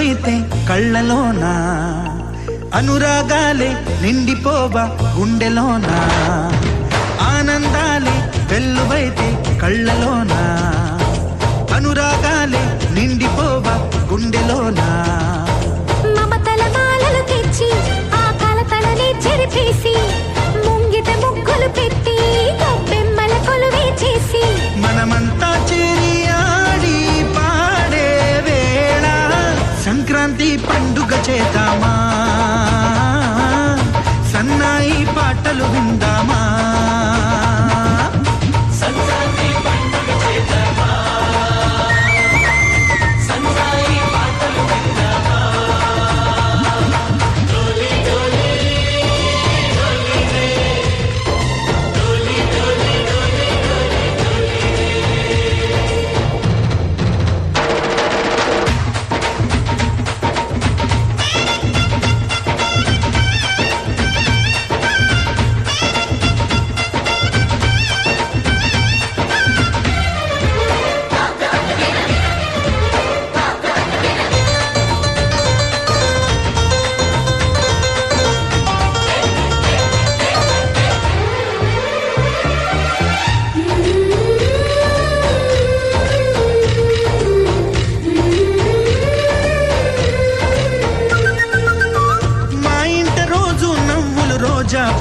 వెలువైతే కళ్ళలోనా అనురాగాలే నిండిపోవా గుండెలోనా ఆనందాలే వెలువైతే కళ్ళలోనా అనురాగాలే నిండిపోవా గుండెలోనా మమతల మాలలు తెచ్చి ఆ కలతలని చెరిపేసి ముంగిట ముగ్గులు పెట్టి గొబ్బెమ్మల కొలువే చేసి మనమంతా చేరి ఆడి పాడే వేళ సంక్రాంతి పండుగ చేద్దామా సన్నాయి పాటలు విందామా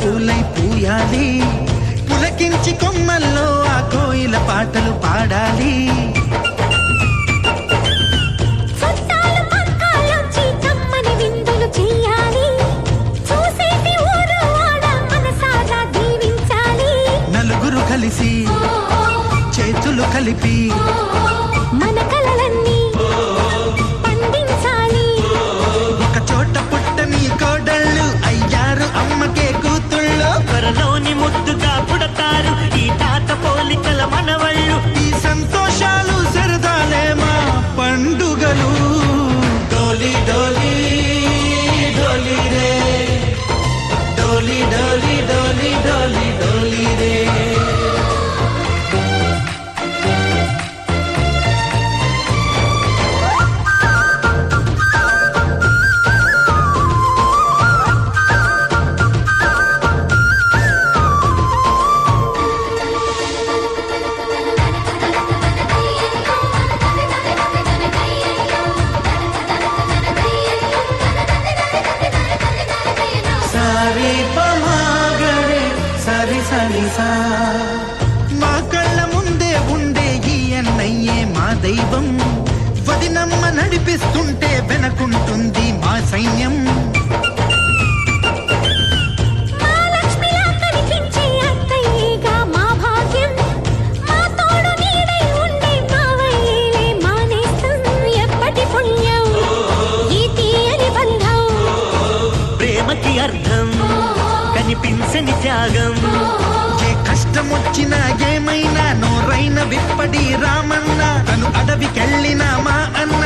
పూలై పూయాలి పులకించి కొమ్మల్లో ఆ కోయిల పాటలు పాడాలి చుట్టాలు పక్కాలొచ్చి కమ్మని విందులు చెయ్యాలి చూసేటి ఊరు వాడ మనసారా దీవించాలి నలుగురు కలిసి చేతులు కలిపి మన కలలన్నీ పండించాలి ఒక చోట పుట్టని కోడళ్ళు అయ్యారు అమ్మకే కూతుళ్ళు త్వరలోని ముద్దుగా పుడతారు ఈ తాత పోలికల మనవళ్ళు ఈ సంతోషాలు సరదాలే మా పండుగలు డోలి డోలి డోలి రే డోలి డోలి డోలి డోలి డోలి రే మా కళ్ళ ముందే ఉండే ఈ అన్నయ్యే మా దైవం వదినమ్మ నడిపిస్తుంటే వెనకుంటుంది మా సైన్యం మా లక్ష్మిలా కనిపించే అత్తయ్యేగా మా భాగ్యం మా తోడు నీడై ఉండే మావయ్యేలే మా నేస్తం ఎప్పటి పుణ్యం ఈ తీయని బంధం ప్రేమకి అర్థం కనిపించని త్యాగం కష్టమొచ్చినా ఏమైనా నోరైన విప్పడి రామన్న తను అడవికెళ్ళిన మా అన్న